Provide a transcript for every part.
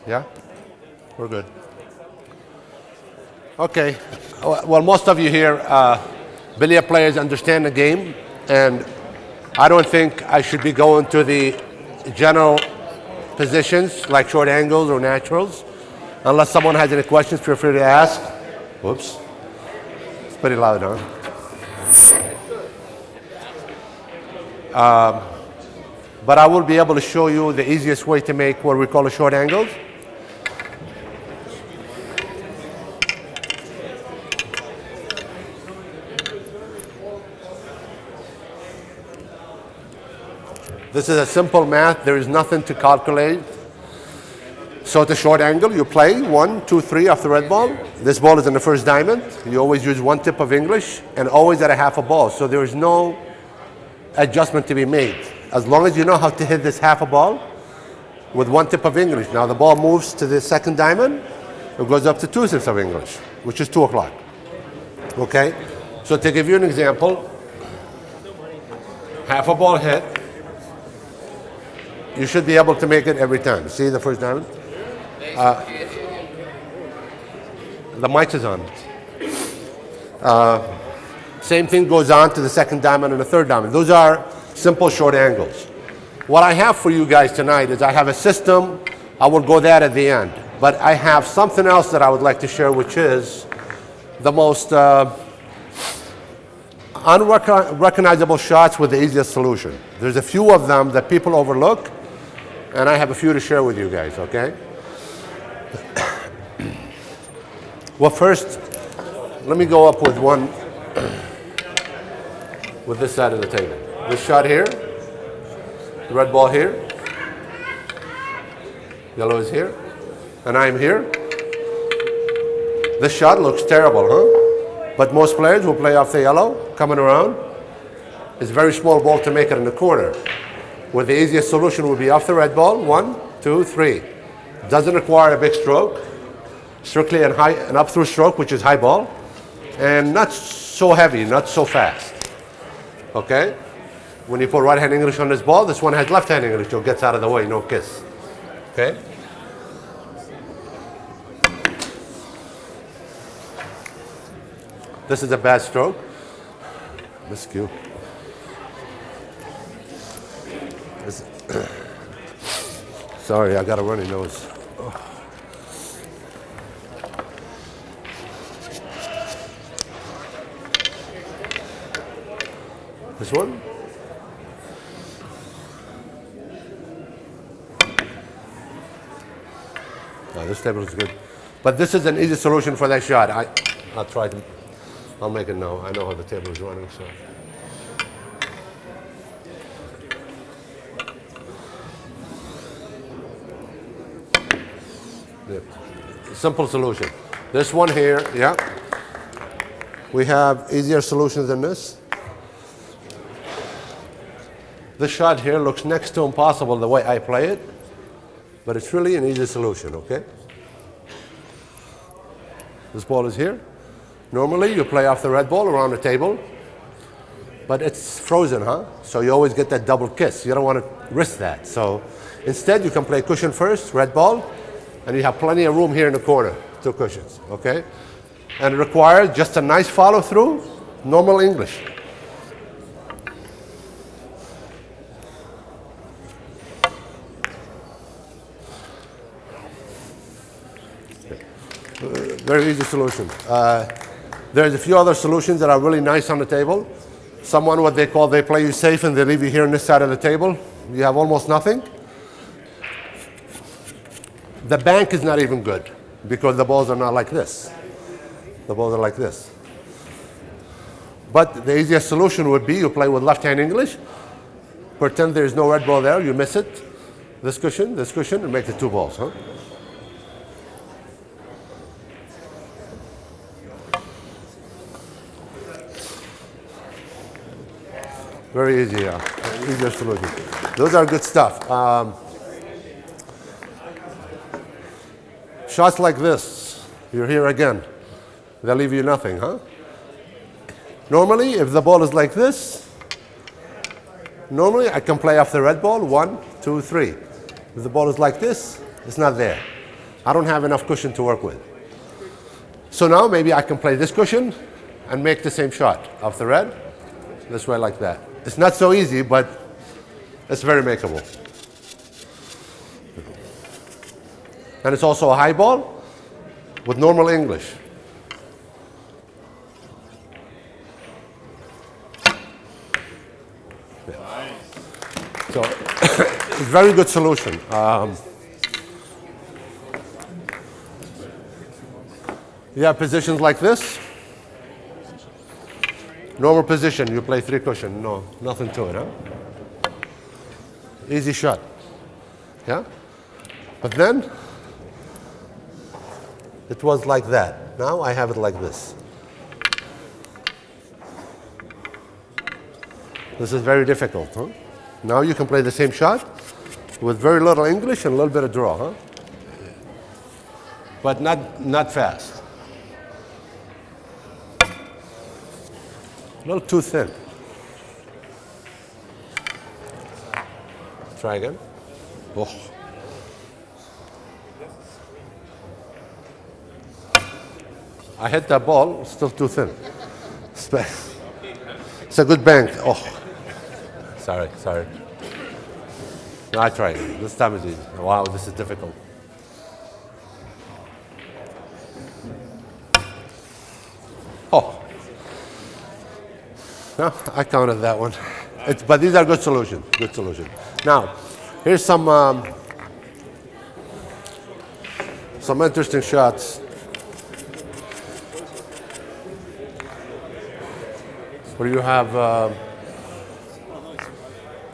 Yeah? We're good. Okay. Well, most of you here, billiard players, understand the game, and I don't think I should be going to the general positions like short angles or naturals. Unless someone has any questions, feel free to ask. Whoops. It's pretty loud, huh? But I will be able to show you the easiest way to make what we call a short angles. This is a simple math. There is nothing to calculate. So at a short angle, you play 1, 2, 3 off the red ball. This ball is in the first diamond. You always use one tip of English and always at a half a ball. So there is no adjustment to be made. As long as you know how to hit this half a ball with one tip of English. Now the ball moves to the second diamond. It goes up to 2 tips of English, which is 2 o'clock. Okay? So to give you an example, half a ball hit, you should be able to make it every time. See the first diamond? The mic is on. Same thing goes on to the second diamond and the third diamond. Those are simple short angles. What I have for you guys tonight is I have a system. I will go that at the end. But I have something else that I would like to share, which is the most unrecognizable shots with the easiest solution. There's a few of them that people overlook, and I have a few to share with you guys, okay? Well, first, let me go up with one with this side of the table. This shot here, the red ball here, yellow is here, and I'm here. This shot looks terrible, huh? But most players will play off the yellow, coming around. It's a very small ball to make it in the corner. Where the easiest solution would be off the red ball, 1, 2, 3. Doesn't require a big stroke. Strictly an up-through stroke, which is high ball. And not so heavy, not so fast. Okay? When you put right-hand English on this ball, this one has left-hand English, so it gets out of the way, no kiss. Okay? This is a bad stroke. Miscue. Sorry, I got a runny nose. Oh. This one? No, this table is good. But this is an easy solution for that shot. I'll try to, I'll make it now. I know how the table is running, so. Yeah. Simple solution. This one here, yeah. We have easier solutions than this. This shot here looks next to impossible the way I play it, but it's really an easy solution, okay? This ball is here. Normally you play off the red ball around the table, but it's frozen, huh? So you always get that double kiss. You don't want to risk that. So instead you can play cushion first, red ball, and you have plenty of room here in the corner, 2 cushions, okay? And it requires just a nice follow through, normal English. Very easy solution. There's a few other solutions that are really nice on the table. Someone, what they call, they play you safe and they leave you here on this side of the table. You have almost nothing. The bank is not even good because the balls are not like this. The balls are like this. But the easiest solution would be you play with left-hand English, pretend there's no red ball there, you miss it. This cushion, and make it 2 balls, huh? Very easy, yeah. Easier solution. Those are good stuff. Shots like this, you're here again. They'll leave you nothing, huh? Normally, if the ball is like this, normally I can play off the red ball, 1, 2, 3. If the ball is like this, it's not there. I don't have enough cushion to work with. So now maybe I can play this cushion and make the same shot off the red, this way like that. It's not so easy, but it's very makeable. And it's also a high ball with normal English. Yeah. So it's a very good solution. You have positions like this. Normal position, you play 3 cushion. No, nothing to it, huh? Easy shot. Yeah? But then, it was like that. Now I have it like this. This is very difficult, huh? Now you can play the same shot with very little English and a little bit of draw, huh? But not fast. A little too thin. Try again. Oh. I hit that ball, still too thin. It's a good bank. Oh. Sorry. No, I tried. This time is easy. Wow, this is difficult. Oh. No, I counted that one. But these are good solutions. Good solution. Now, here's some interesting shots. Where you have,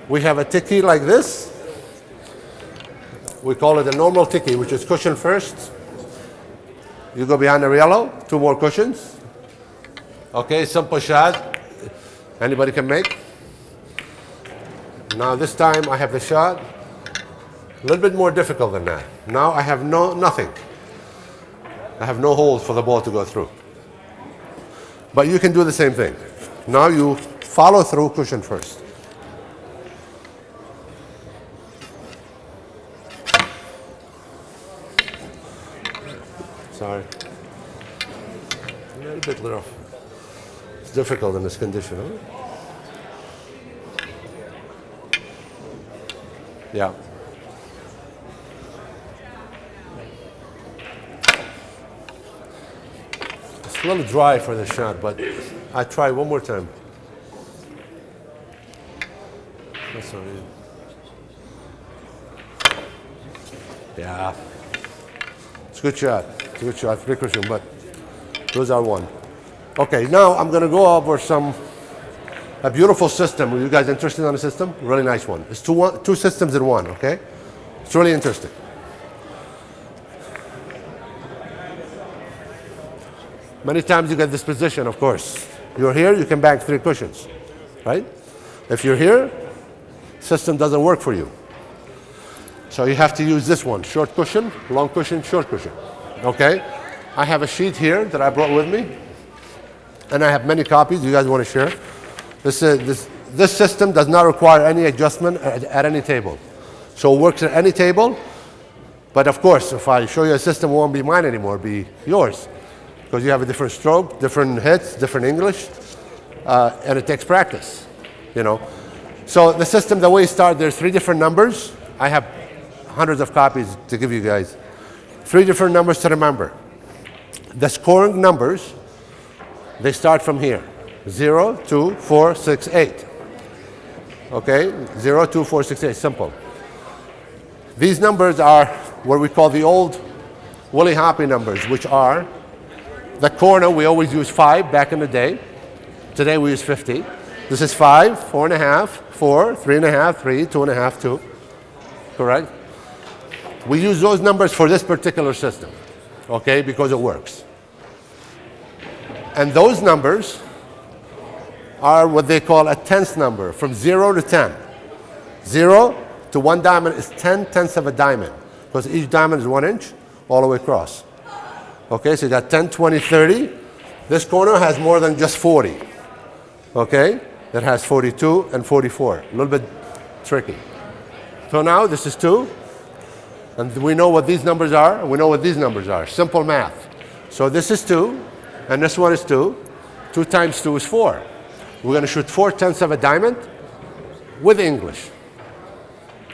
we have a tiki like this. We call it a normal tiki, which is cushion first. You go behind the yellow, 2 more cushions. Okay, simple shot. Anybody can make. Now this time I have the shot. A little bit more difficult than that. Now I have nothing. I have no holes for the ball to go through. But you can do the same thing. Now you follow through cushion first. Sorry. A little bit rough. It's difficult in this condition, huh? Yeah. It's a little dry for the shot, but I try one more time. That's all right. Yeah. It's a good shot. It's a good shot. Big cushion, but those are 1. Okay, now I'm going to go over a beautiful system. Are you guys interested in the system? Really nice one. It's two systems in one, okay? It's really interesting. Many times you get this position, of course. You're here, you can bank 3 cushions, right? If you're here, system doesn't work for you. So you have to use this one, short cushion, long cushion, short cushion, okay? I have a sheet here that I brought with me, and I have many copies you guys want to share. This system does not require any adjustment at any table. So it works at any table, but of course, if I show you a system, it won't be mine anymore, it'll be yours. Because you have a different stroke, different hits, different English, and it takes practice, you know. So the system, the way it starts, there's 3 different numbers. I have hundreds of copies to give you guys. 3 different numbers to remember. The scoring numbers, they start from here. 0, 2, 4, 6, 8. Okay, 0, 2, 4, 6, 8, simple. These numbers are what we call the old Willie Hoppy numbers, which are the corner. We always use 5 back in the day. Today we use 50. This is 5, 4.5, 4, 3.5, 3, 2.5, 2. Correct? We use those numbers for this particular system, okay, because it works. And those numbers are what they call a tenth number, from 0 to 10. 0 to 1 diamond is 10 tenths of a diamond, because each diamond is 1 inch all the way across. Okay, so you got 10, 20, 30. This corner has more than just 40. Okay, it has 42 and 44. A little bit tricky. So now this is 2. And we know what these numbers are, and we know what these numbers are. Simple math. So this is 2, and this one is 2. 2 times 2 is 4. We're going to shoot 4/10 of a diamond with English.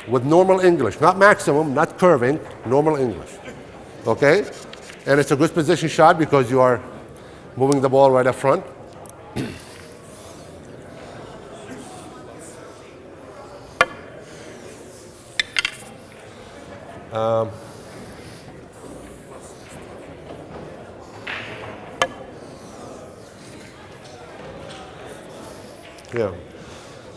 With normal English. Not maximum, not curving, normal English. Okay? And it's a good position shot because you are moving the ball right up front. Yeah.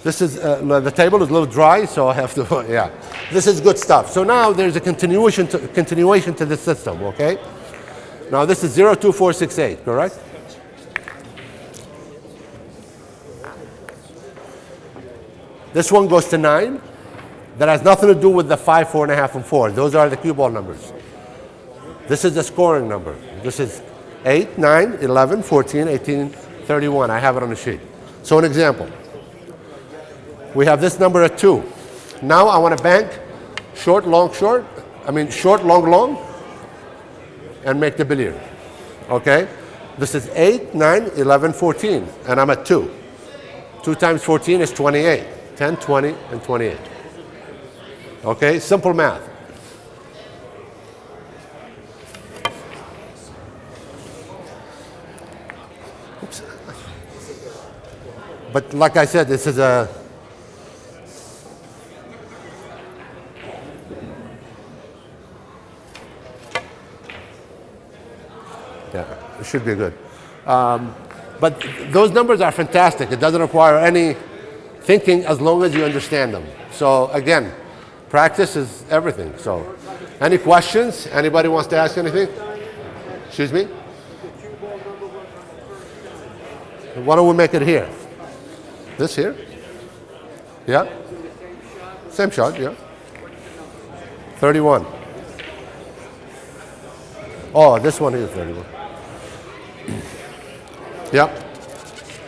This is, the table is a little dry, so I have to, yeah. This is good stuff. So now there's a continuation to this system, okay? Now this is 0, 2, 4, 6, 8, correct? This one goes to 9. That has nothing to do with the 5, 4.5, and 4. Those are the cue ball numbers. This is the scoring number. This is 8, 9, 11, 14, 18, 31. I have it on the sheet. So an example. We have this number at 2. Now I want to bank short, long, short. I mean short, long, long. And make the billiard. Okay? This is 8, 9, 11, 14. And I'm at 2. 2 times 14 is 28. 10, 20, and 28. Okay? Simple math. Oops. But like I said, this is a... Yeah, it should be good. But those numbers are fantastic. It doesn't require any thinking as long as you understand them. So again, practice is everything. So any questions? Anybody wants to ask anything? Excuse me? Why don't we make it here? This here? Yeah? Same shot, yeah. 31. Oh, this one is 31. Yep.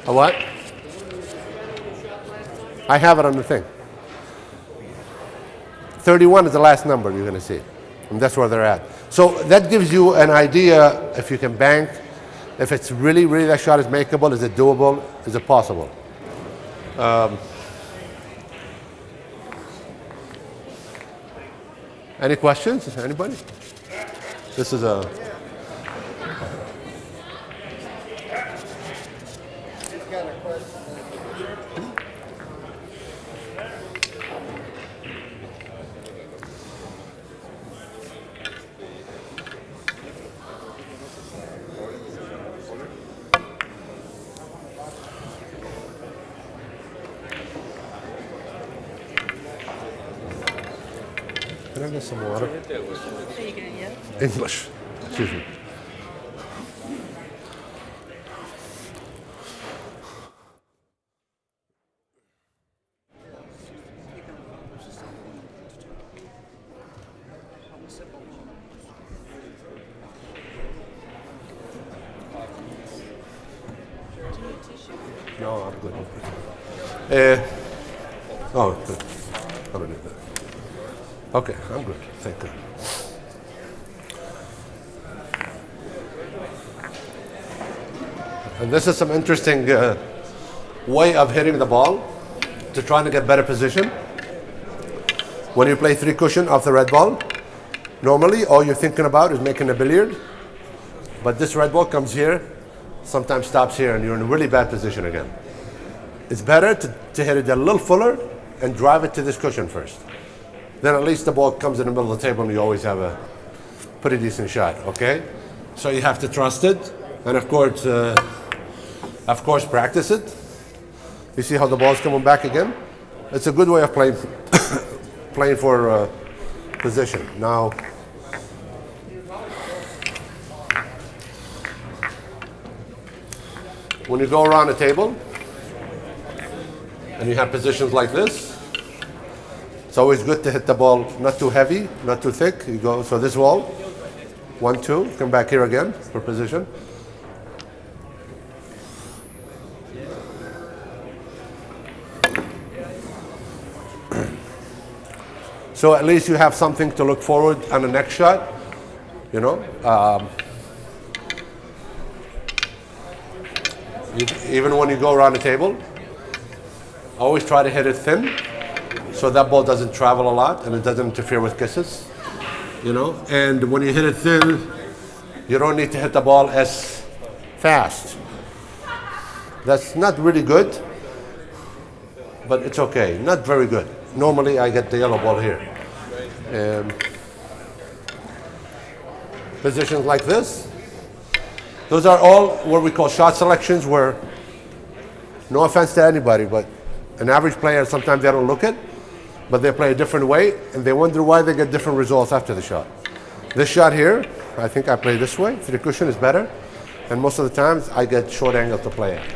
A what? I have it on the thing. 31 is the last number you're going to see. And that's where they're at. So that gives you an idea if you can bank, if it's really, really that shot is makeable, is it doable, is it possible? Any questions? Anybody? This is a... Can I get some water? English. Excuse me. No, I'm good. Oh, good. I don't need that. Okay, I'm good. Thank you. And this is some interesting way of hitting the ball to try to get better position. When you play 3 cushion off the red ball, normally all you're thinking about is making a billiard. But this red ball comes here, sometimes stops here, and you're in a really bad position again. It's better to hit it a little fuller and drive it to this cushion first. Then at least the ball comes in the middle of the table and you always have a pretty decent shot, okay? So you have to trust it, and of course practice it. You see how the ball's coming back again? It's a good way of playing playing for position. Now, when you go around the table and you have positions like this, it's always good to hit the ball not too heavy, not too thick. You go, so this wall, 1, 2, come back here again for position. So at least you have something to look forward on the next shot, you know. Even when you go around the table, always try to hit it thin so that ball doesn't travel a lot and it doesn't interfere with kisses, you know. And when you hit it thin, you don't need to hit the ball as fast. That's not really good, but it's okay. Not very good. Normally I get the yellow ball here. Positions like this. Those are all what we call shot selections where, no offense to anybody, but an average player, sometimes they don't look it, but they play a different way, and they wonder why they get different results after the shot. This shot here, I think I play this way. 3 cushion is better, and most of the times I get short angle to play it.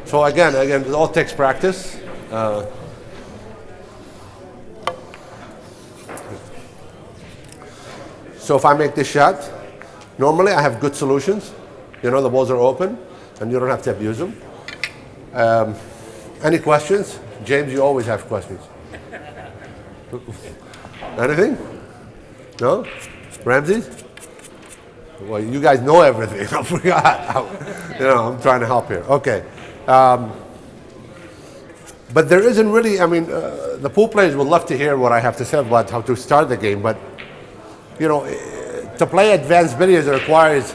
So again, it all takes practice. So if I make this shot, normally I have good solutions. You know, the balls are open and you don't have to abuse them. Any questions? James, you always have questions. Anything? No? Ramsey? Well, you guys know everything. I forgot. You know, I'm trying to help here. Okay. But there isn't really, I mean, the pool players would love to hear what I have to say about how to start the game, but you know, to play advanced billiards requires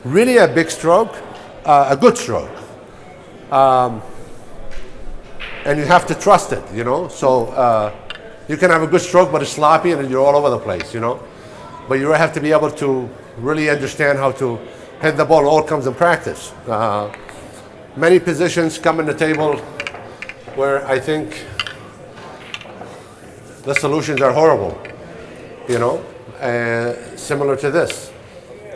really a big stroke, a good stroke. And you have to trust it, you know. So you can have a good stroke, but it's sloppy and you're all over the place, you know. But you have to be able to really understand how to hit the ball. It all comes in practice. Many positions come in the table where I think the solutions are horrible, you know. Similar to this.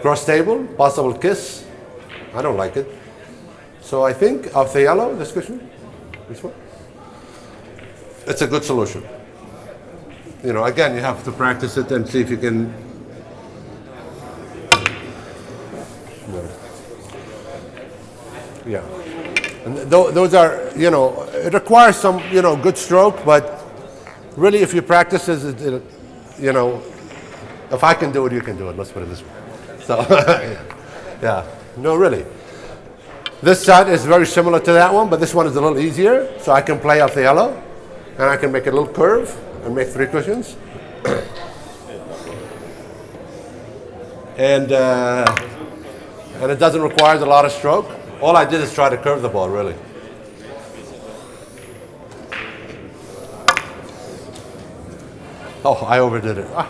Cross table, possible kiss. I don't like it. So I think of the yellow, this cushion, this one, it's a good solution. You know, again, you have to practice it and see if you can. Yeah. And those are, you know, it requires some, you know, good stroke, but really if you practice it, you know, if I can do it, you can do it. Let's put it this way. So, yeah. No, really. This shot is very similar to that one, but this one is a little easier. So I can play off the yellow, and I can make a little curve and make 3 cushions. And it doesn't require a lot of stroke. All I did is try to curve the ball, really. Oh, I overdid it. Ah.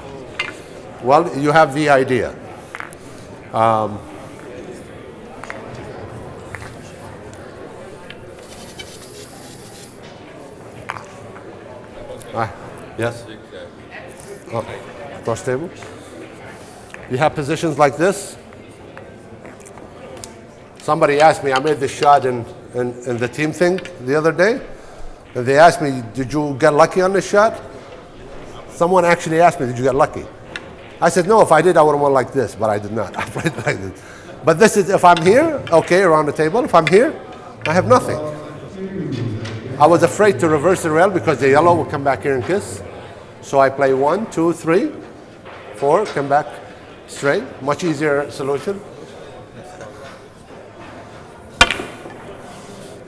Well, you have the idea. Yes? Oh, cross table. You have positions like this. Somebody asked me, I made this shot in the team thing the other day, and they asked me, did you get lucky on this shot? Someone actually asked me, did you get lucky? I said, no, if I did, I would have won like this, but I did not. I played like this. But this is, if I'm here, okay, around the table. If I'm here, I have nothing. I was afraid to reverse the rail because the yellow will come back here and kiss. So I play 1, 2, 3, 4, come back straight. Much easier solution.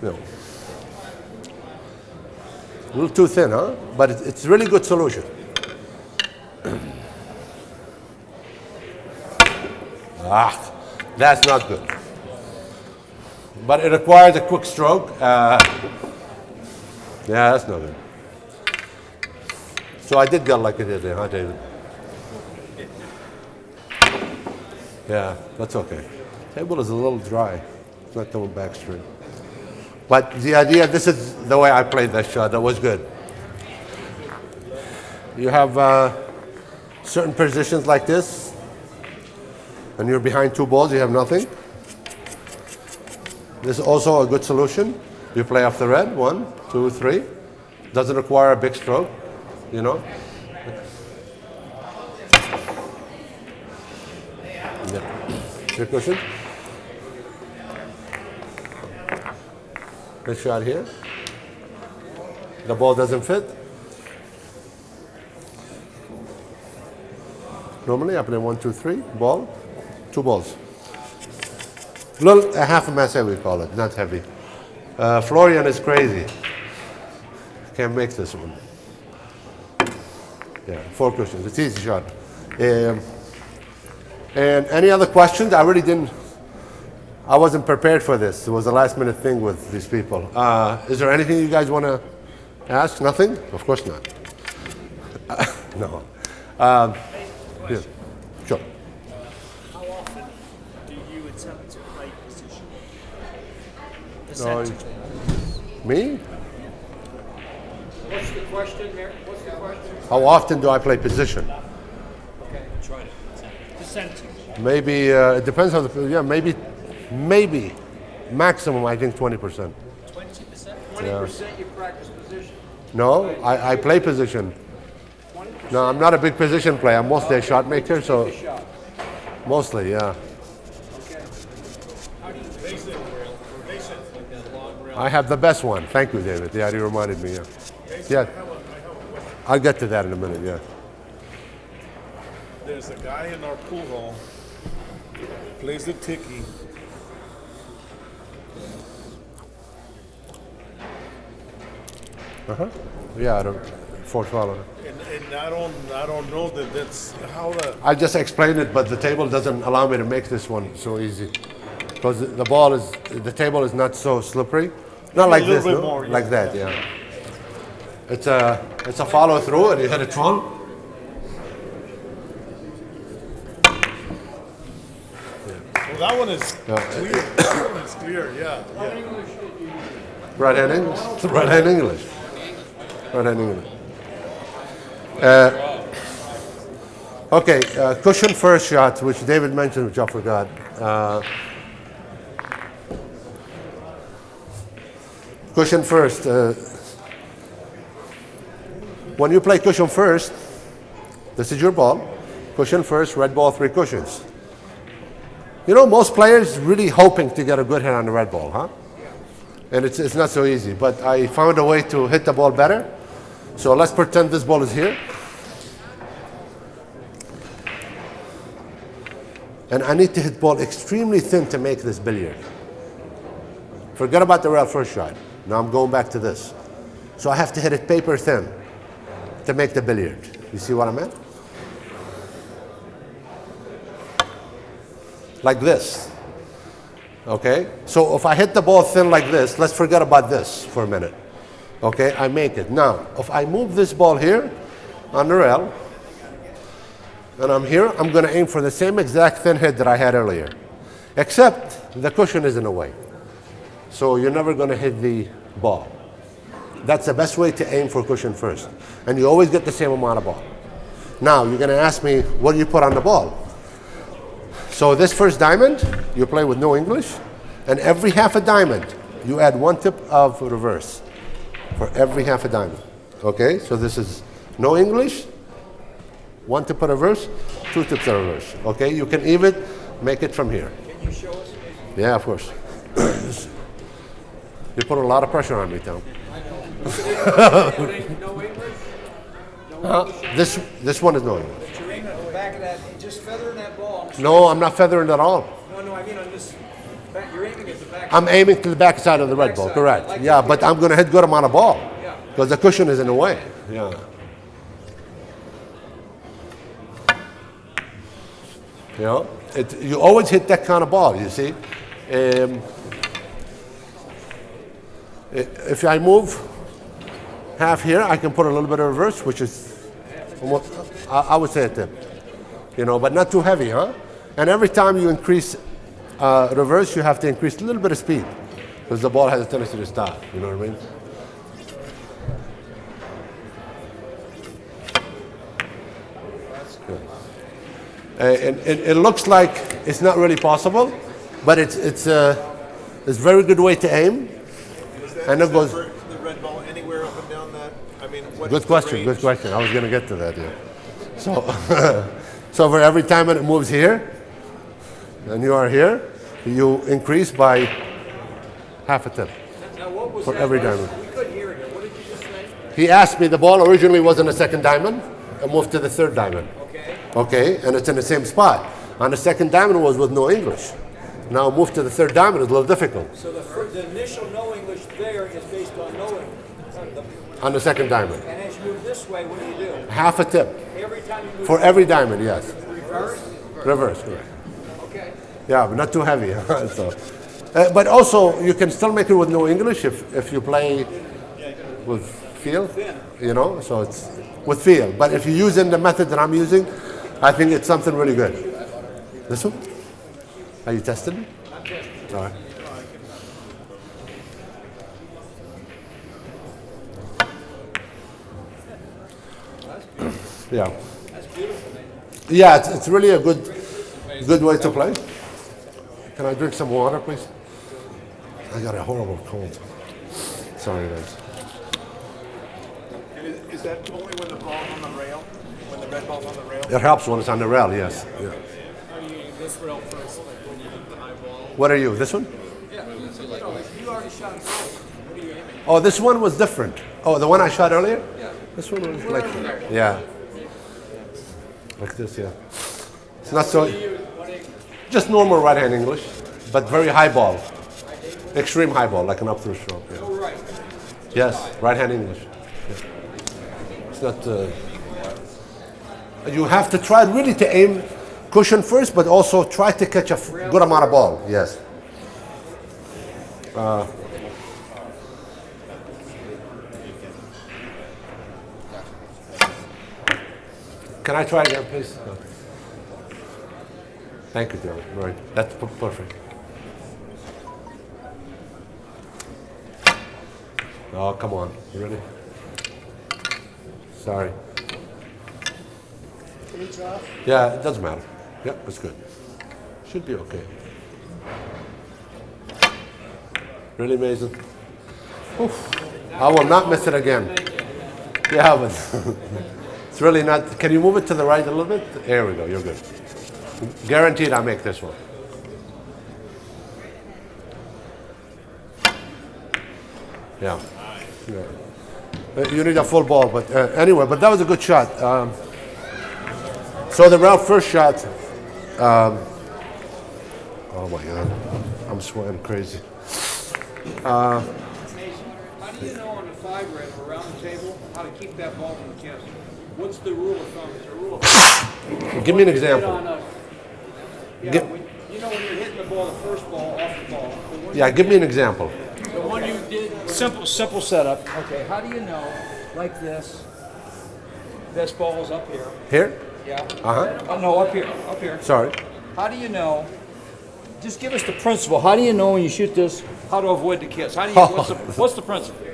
No. A little too thin, huh? But it's really good solution. Ah, that's not good. But it requires a quick stroke. Yeah, that's not good. So I did get like it is there, huh, David? Yeah, that's okay. Table is a little dry. It's not coming back straight. But the idea, this is the way I played that shot. That was good. You have certain positions like this, and you're behind 2 balls, you have nothing. This is also a good solution. You play off the red, 1, 2, 3. Doesn't require a big stroke, you know. Yeah. 3 cushion. This shot here. The ball doesn't fit. Normally I play 1, 2, 3, ball, 2 balls. A half a masse we call it, not heavy. Florian is crazy. Can't make this one. Yeah, 4 cushions. It's easy shot. And any other questions? I wasn't prepared for this. It was a last minute thing with these people. Is there anything you guys want to ask? Nothing? Of course not. No. Yeah. Sure. How often do you attempt to play position? No, me? What's the question, Mary? What's the question? How often do I play position? Okay, try it. Percentage. Maybe, it depends on maybe, maximum I think 20%. 20%? 20% you practice position. No, I play position. 20%. No, I'm not a big position player. I'm mostly a shot maker, so Shot. mostly, yeah. Okay. How do you base it, like that long rail? I have the best one. Thank you, David. Yeah, you reminded me. Yeah. I'll get to that in a minute. Yeah. There's a guy in our pool hall, plays the tiki. Yeah, the fourth follower. And I don't know that that's how the. I just explained it, but the table doesn't allow me to make this one so easy because the table is not so slippery. Not like little this, bit no? more, yeah. Like that, yeah. It's a follow through, and you hit it wrong. Well, that one is clear. That one is clear. Yeah. Right hand English. Right hand English. Right hand English. Okay, cushion first shot, which David mentioned, which I forgot. Cushion first. When you play cushion first, this is your ball. Cushion first, red ball, 3 cushions. You know, most players really hoping to get a good hit on the red ball, huh? And it's not so easy, but I found a way to hit the ball better. So let's pretend this ball is here. And I need to hit ball extremely thin to make this billiard. Forget about the rail first shot. Now I'm going back to this. So I have to hit it paper thin to make the billiard. You see what I meant? Like this. Okay? So if I hit the ball thin like this, let's forget about this for a minute. Okay? I make it. Now, if I move this ball here on the rail, and I'm here, I'm going to aim for the same exact thin hit that I had earlier. Except the cushion is in the way. So you're never going to hit the ball. That's the best way to aim for cushion first. And you always get the same amount of ball. Now, you're going to ask me, what do you put on the ball? So this first diamond, you play with no English. And every half a diamond, you add 1 tip of reverse for every half a diamond. Okay? So this is no English, 1 tip of reverse, 2 tips of reverse. Okay? You can even make it from here. Can you show us? Yeah, of course. You put a lot of pressure on me, Tom. No English? This one is no English. But you're aiming at the back of that, just feathering that ball. No, I'm not feathering at all. No, I mean on this. You're aiming at the back. I'm aiming to the back side of the red ball, Backside, correct. like Yeah, that. but I'm going to hit good amount of ball. Yeah. Because the cushion is in the way. Yeah. You know, you always hit that kind of ball, you see. If I move half here, I can put a little bit of reverse, which is almost, I would say a tip. You know, but not too heavy, huh? And every time you increase reverse, you have to increase a little bit of speed because the ball has a tendency to stop. You know what I mean? And it looks like it's not really possible, but it's a very good way to aim. And it goes. The red ball anywhere up and down that. I mean, what Good question. Good question. I was going to get to that. Yeah. So, so for every time it moves here, and you are here, you increase by half a tip Now what was for that? every diamond. We couldn't hear it. What did you just say? He asked me. The ball originally was in the second diamond, and moved to the third diamond. Okay. Okay, and it's in the same spot. On the second diamond was with no English. Now move to the third diamond, it's a little difficult. So the initial no English there is based on knowing. On the second diamond. And as you move this way, what do? Half a tip. Every time you move For every diamond, yes. reverse? Reverse, correct. Okay. Yeah, but not too heavy. So, but also, you can still make it with no English if you play with feel, you know, so it's with feel. But if you use in the method that I'm using, I think it's something really good. This one? Are you testing me? I'm testing. All right. Yeah. That's beautiful, man. Yeah, it's really a good way to play. Can I drink some water, please? I got a horrible cold. Sorry, guys. And is that only when the ball's on the rail? When the red ball's on the rail? It helps when it's on the rail, yes. Yeah. Are you using this rail first, like when you hit the high ball? What are you? This one? Yeah. You already shot it. What are you aiming? Oh, this one was different. Oh, the one I shot earlier? Yeah. This one was like, yeah. Like this, yeah. It's not so, just normal right-hand English, but very high ball. Extreme high ball, like an up-through stroke. Yeah. Oh, right. Yes, right-hand English. Yeah. It's not, you have to try really to aim cushion first, but also try to catch a good amount of ball, yes. Can I try again, please? No. Thank you, Geraldine. Right, that's perfect. Oh, come on. You ready? Sorry. Yeah, it doesn't matter. Yep, it's good. Should be okay. Really amazing. Oof. I will not miss it again. Yeah, but it's really not. Can you move it to the right a little bit? There we go. You're good. Guaranteed I'll make this one. Yeah. You need a full ball, but anyway, but that was a good shot. So the Ralph first shot, oh my God, I'm sweating crazy. How do you know on the 5 red or around the table how to keep that ball from the kiss? What's the rule of thumb? Is there a rule of thumb? Give me an Hit example. on a, yeah, Give- when, you know when you're hitting the ball, the first ball off the ball. the one Yeah, you give me did- an example. The one you did, simple setup. Okay, how do you know, like this ball is up here? Here? Yeah. Uh-huh. Oh, no, up here, up here. Sorry. How do you know? Just give us the principle. How do you know when you shoot this how to avoid the kiss? How do you? What's the principle?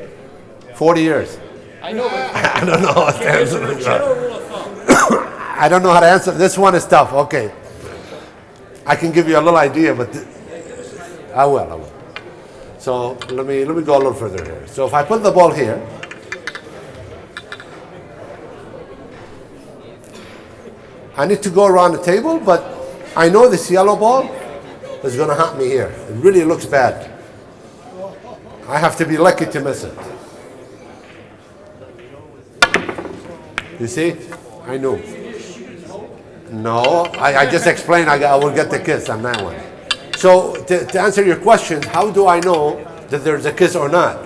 40 years. I know, but I don't know how to is answer there a this. general rule of thumb? I don't know how to answer. This one is tough. Okay. I can give you a little idea, but I will. So let me go a little further here. So if I put the ball here, I need to go around the table, but I know this yellow ball is going to haunt me here. It really looks bad. I have to be lucky to miss it. You see? I knew. No, I just explained I will get the kiss on that one. So to answer your question, how do I know that there's a kiss or not?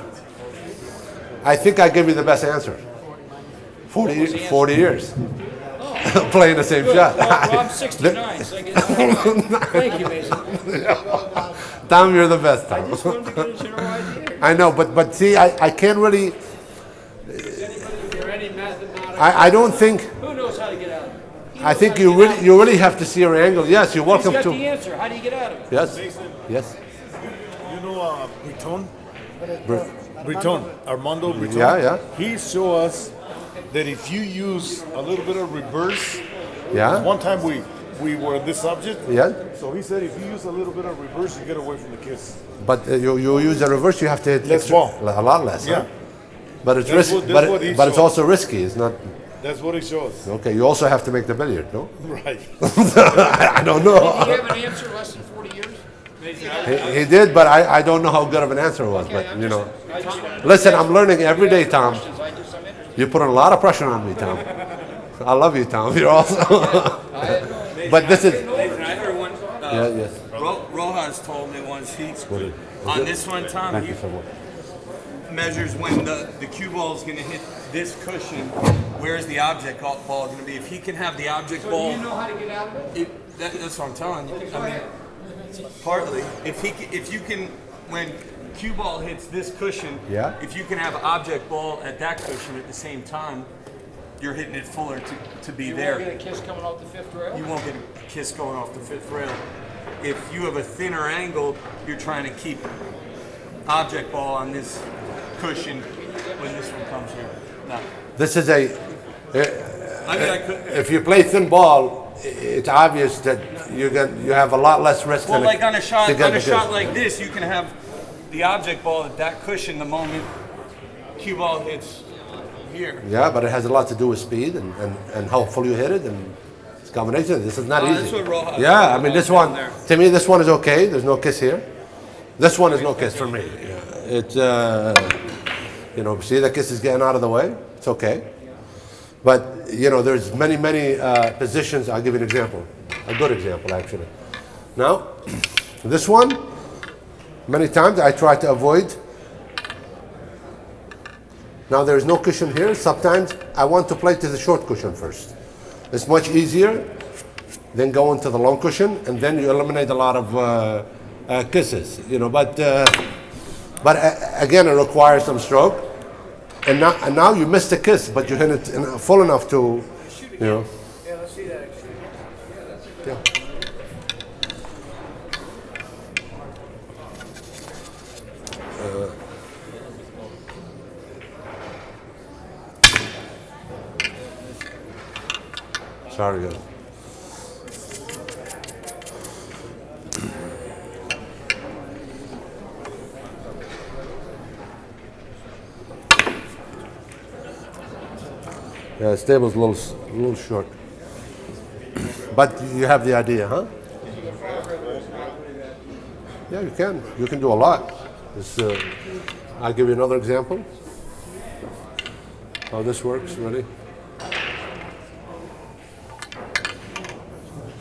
I think I gave you the best answer. 40 years. Playing the same shot. Well, I'm 69, so I get Thank you, Mason. Tom, you're the best, Tom. Just wanted to get a general idea. I know, but see, I can't really. Is there any mathematical? I don't think. Who knows how to get out of it? I think you really have to see your angle. Yes, you're welcome He's got to. the answer. How do you get out of it? Yes. Yes. You know Breton? Breton, Armando Breton. Yeah. He showed us that if you use a little bit of reverse, Yeah. one time we were on this subject. Yeah. So he said if you use a little bit of reverse, you get away from the kiss. But you use a reverse, you have to hit Less ball. a lot less. Yeah. Huh? But it's That's risky. what- that's what he But it's showed. also risky. It's not. That's what he shows. Okay. You also have to make the billiard, no? Right. I don't Do know. you have an answer less than 40 years? He did, but I don't know how good of an answer it was. But you know, listen, I'm learning every day, Tom. I'm interested. You put a lot of pressure on me, Tom. I love you, Tom. You're awesome. But this is. Nathan, I heard one. Yeah, yes. Rojas told me once What is- on this one, Tom, Thank he you so much. measures when the cue ball is going to hit this cushion. Where's the object ball going to be? If he can have the object ball, Do you know how to get out of it? that's what I'm telling you. I mean, partly, if you can, when cue ball hits this cushion, Yeah. if you can have object ball at that cushion at the same time, you're hitting it fuller to be You there. won't get a kiss coming off the fifth rail? You won't get a kiss going off the fifth rail. If you have a thinner angle, you're trying to keep object ball on this cushion when this one comes here. No. This is a. I mean, I could. If you play thin ball, it's obvious that you have a lot less risk. Well, than like on a shot, to get the kiss. like this, you can have the object ball at that cushion the moment cue ball hits here. Yeah, but it has a lot to do with speed and how full you hit it and its combination. This is not Oh, easy. that's what Rojas Yeah, I told mean me this down one. there. To me, this one is okay. There's no kiss here. This one is no kiss for me. Yeah. It's see the kiss is getting out of the way. It's okay. But there's many positions. I'll give you an example. A good example actually. Now, this one. Many times I try to avoid. Now there's no cushion here. Sometimes I want to play to the short cushion first. It's much easier than going to the long cushion, and then you eliminate a lot of kisses. But again, it requires some stroke. And now you missed a kiss, but you hit it full enough to, Yeah, let's see that. Yeah. Sorry, guys. Yeah, the table's a little short. But you have the idea, huh? Yeah, you can. You can do a lot. I'll give you another example. How this works, ready?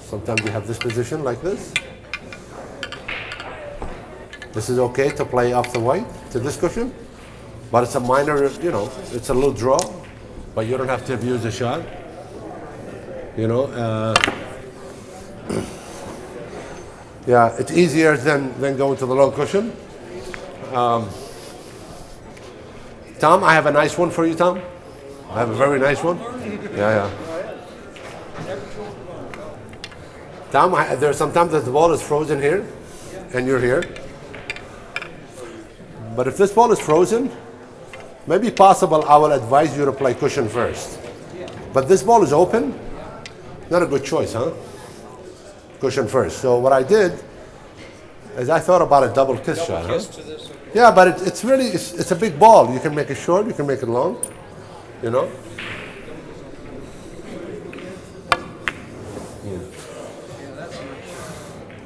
Sometimes you have this position like this. This is okay to play off the white to this cushion, but it's a minor, it's a little draw, but you don't have to abuse the shot. Yeah, it's easier than going to the long cushion. Tom, I have a nice one for you, Tom. I have a very nice one. Yeah. Tom, there's sometimes the ball is frozen here, and you're here. But if this ball is frozen, maybe possible I will advise you to play cushion first. But this ball is open, not a good choice, huh? Cushion first. So what I did is I thought about a double kiss shot, huh? Yeah, but it's really it's a big ball. You can make it short, you can make it long,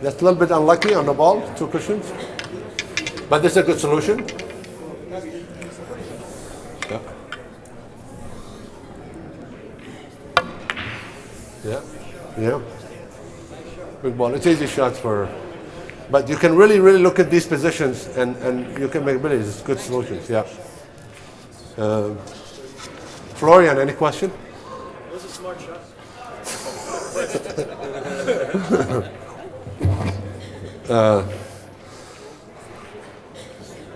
That's a little bit unlucky on the ball, 2 cushions. But this is a good solution. Yeah. Big ball. It's easy shots but you can really look at these positions and you can make really good solutions. Yeah. Florian, any question? It was a smart shot.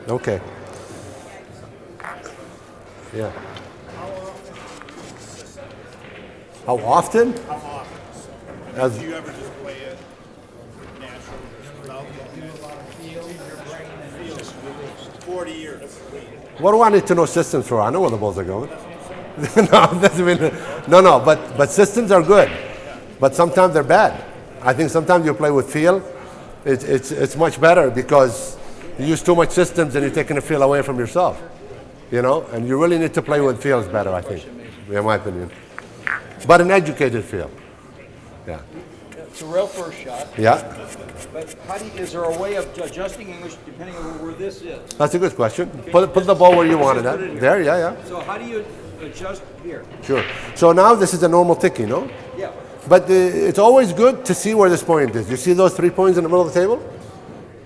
Okay. Yeah. How often? Do you ever just play it naturally, without feels 40 years? What do I need to know systems for? I know where the balls are going. No, but systems are good. But sometimes they're bad. I think sometimes you play with feel. It's much better because you use too much systems and you're taking the feel away from yourself. And you really need to play with feels better, I think, in my opinion. But an educated feel. Yeah. It's a real first shot. Yeah. But is there a way of adjusting English depending on where this is? That's a good question. Put the ball where you want it at. There, yeah. So how do you adjust here. Sure. So now this is a normal ticky, no? Yeah. But it's always good to see where this point is. You see those 3 points in the middle of the table?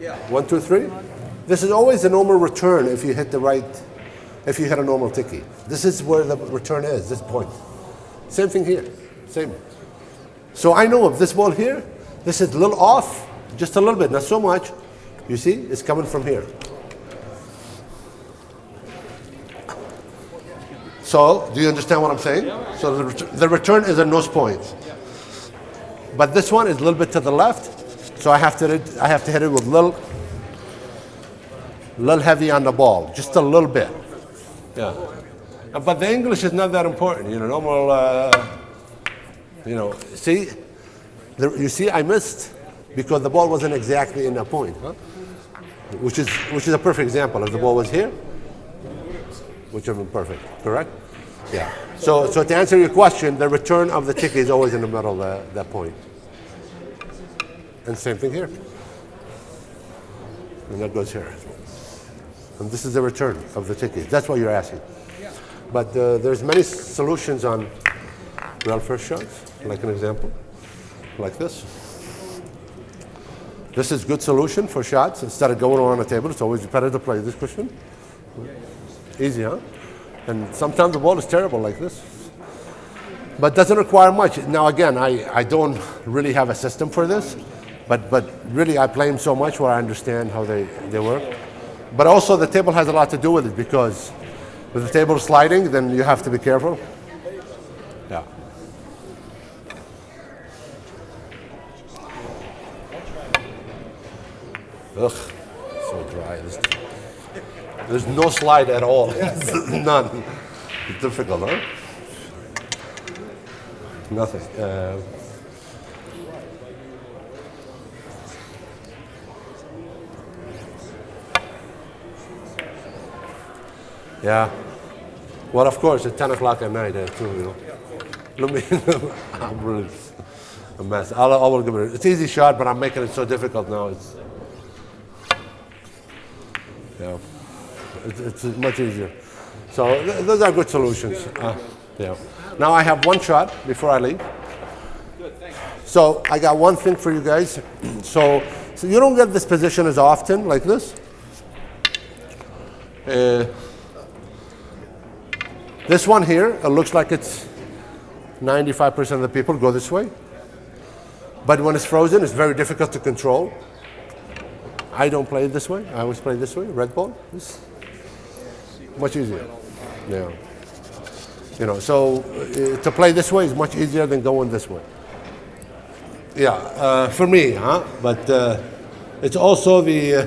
Yeah. 1, 2, 3. This is always a normal return if you hit the right, if you hit a normal ticky. This is where the return is, this point. Same thing here, same. So I know if this ball here, this is a little off, just a little bit, not so much. You see, it's coming from here. So, do you understand what I'm saying? So the return is a nose point. But this one is a little bit to the left, so I have to hit it with little heavy on the ball, just a little bit. Yeah. But the English is not that important, normal, see, you see I missed because the ball wasn't exactly in the point, huh? Which is a perfect example. If the ball was here, which would have been perfect, correct? Yeah. So to answer your question, the return of the ticky is always in the middle of that point. And same thing here. And that goes here. And this is the return of the ticky. That's what you're asking. But there's many solutions on real first shots, like an example, like this. This is good solution for shots. Instead of going around the table, it's always better to play this cushion. Easy, huh? And sometimes the ball is terrible like this. But doesn't require much. Now again, I don't really have a system for this, but really I play them so much where I understand how they work. But also the table has a lot to do with it because with the table sliding, then you have to be careful. Yeah. Ugh, so dry. There's no slide at all. None. It's difficult, huh? Nothing. Yeah. Well, of course, at 10 o'clock at night, too, Let me, I'm really a mess. I will give it. It's an easy shot, but I'm making it so difficult now. It's much easier. So those are good solutions. Yeah. Now I have one shot before I leave. Good, thanks. So I got one thing for you guys. So you don't get this position as often like this. This one here, it looks like it's 95% of the people go this way. But when it's frozen, it's very difficult to control. I don't play it this way. I always play this way, red ball. This much easier. Yeah. So to play this way is much easier than going this way. Yeah, for me, huh? But it's also the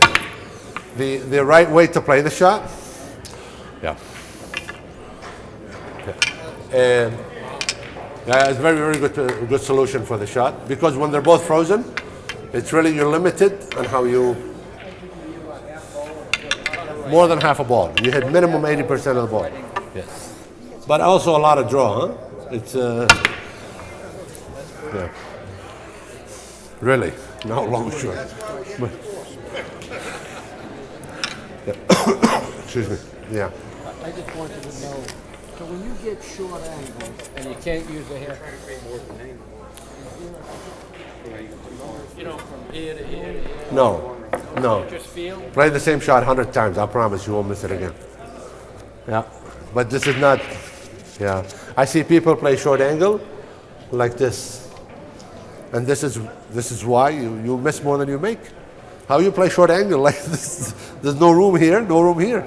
right way to play the shot. Yeah. And it's very, very good solution for the shot because when they're both frozen, it's really you're limited on how you more than half a ball. You hit minimum 80% of the ball. Yes. But also a lot of draw, huh? It's yeah. Really, not long short. But, yeah. Excuse me. Yeah. I just wanted to know, so when you get short angles and you can't use the hair, from here to here to here, No. just feel? Play the same shot 100 times. I promise you won't miss it again. Yeah. But this is not, yeah. I see people play short angle like this. And this is why you miss more than you make. How you play short angle like this? There's no room here, no room here.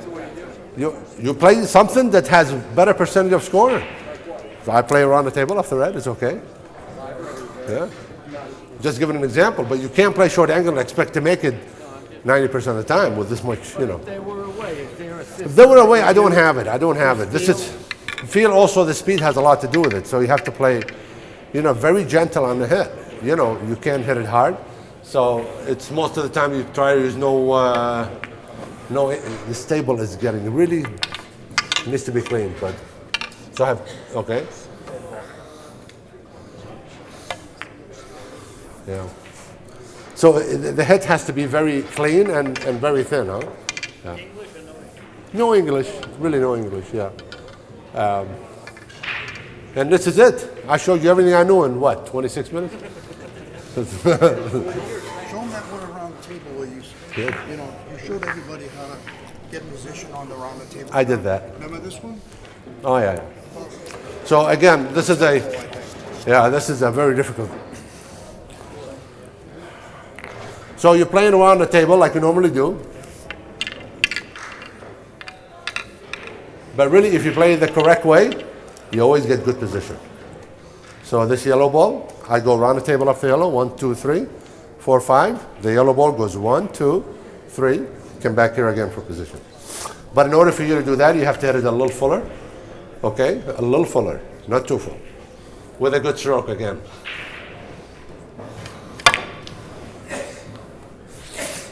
You play something that has better percentage of scorer. So I play around the table off the red, it's okay. Yeah. Just giving an example, but you can't play short angle and expect to make it 90% of the time with this much, If they were away, is there a system? If they were away, I don't have it. This is feel also the speed has a lot to do with it. So you have to play, very gentle on the hit. You can't hit it hard. So it's most of the time you try to use this table is getting really needs to be clean, but so I have okay. Yeah. So the head has to be very clean and very thin, huh? Yeah. No English, really no English, yeah. And this is it. I showed you everything I knew in what, 26 minutes? Show them that one around the table where you, you know, you showed everybody how to get in position on the round the table. I did that. Remember this one? Oh yeah. So again, this is a very difficult. So you're playing around the table like you normally do. But really, if you play it the correct way, you always get good position. So this yellow ball, I go around the table up the yellow, 1, 2, 3, 4, 5. The yellow ball goes 1, 2, 3. Come back here again for position. But in order for you to do that, you have to hit it a little fuller. Okay, a little fuller, not too full. With a good stroke again.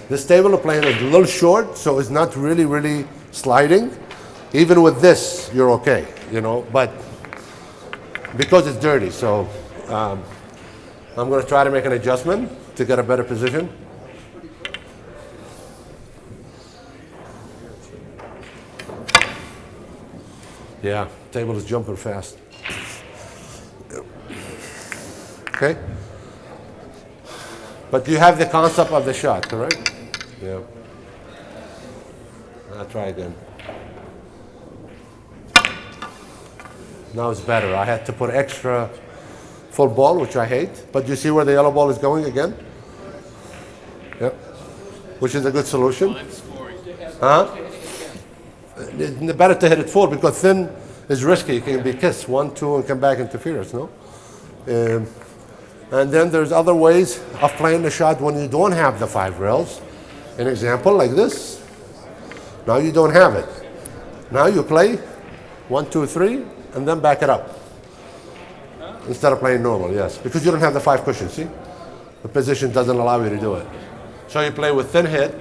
This table of playing is a little short, so it's not really sliding. Even with this, you're okay, you know, but because it's dirty, so I'm going to try to make an adjustment to get a better position. Yeah, table is jumping fast. Okay? But you have the concept of the shot, correct? Yeah. I'll try again. Now it's better. I had to put extra full ball, which I hate. But you see where the yellow ball is going again? Yep. Which is a good solution. Huh? It's better to hit it full because thin is risky. It can be kissed 1, 2, and come back interference, no? And then there's other ways of playing the shot when you don't have the 5 rails. An example like this. Now you don't have it. Now you play 1, 2, 3, and then back it up. Instead of playing normal, yes. Because you don't have the 5 cushions, see? The position doesn't allow you to do it. So you play with thin hit,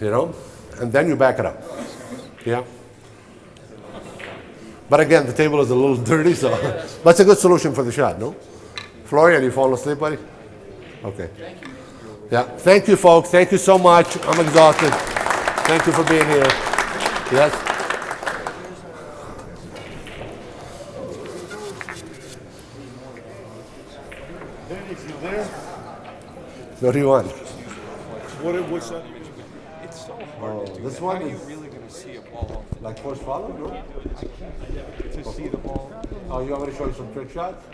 you know, and then you back it up. Yeah. But again, the table is a little dirty, so but it's a good solution for the shot, no? Florian, you falling asleep, buddy? Okay. Yeah. Thank you, folks. Thank you so much. I'm exhausted. Thank you for being here. Yes. If you're there, What do you want? what's that? It's so hard to do this that. one How are you is- really going to see a ball Like first follow, no? to see the ball? Oh, you want me to show you some trick shots?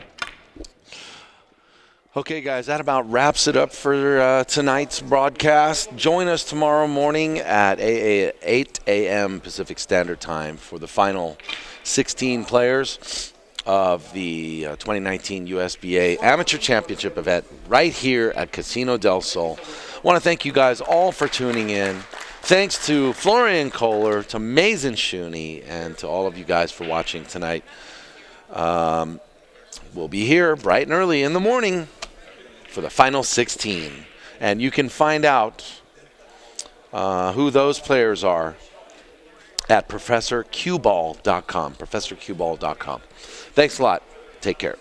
Okay, guys, that about wraps it up for tonight's broadcast. Join us tomorrow morning at 8 a.m. Pacific Standard Time for the final 16 players of the 2019 USBA Amateur Championship event right here at Casino del Sol. I want to thank you guys all for tuning in. Thanks to Florian Kohler, to Mazin Shooni, and to all of you guys for watching tonight. We'll be here bright and early in the morning for the final 16. And you can find out who those players are at ProfessorQBall.com. ProfessorQBall.com. Thanks a lot. Take care.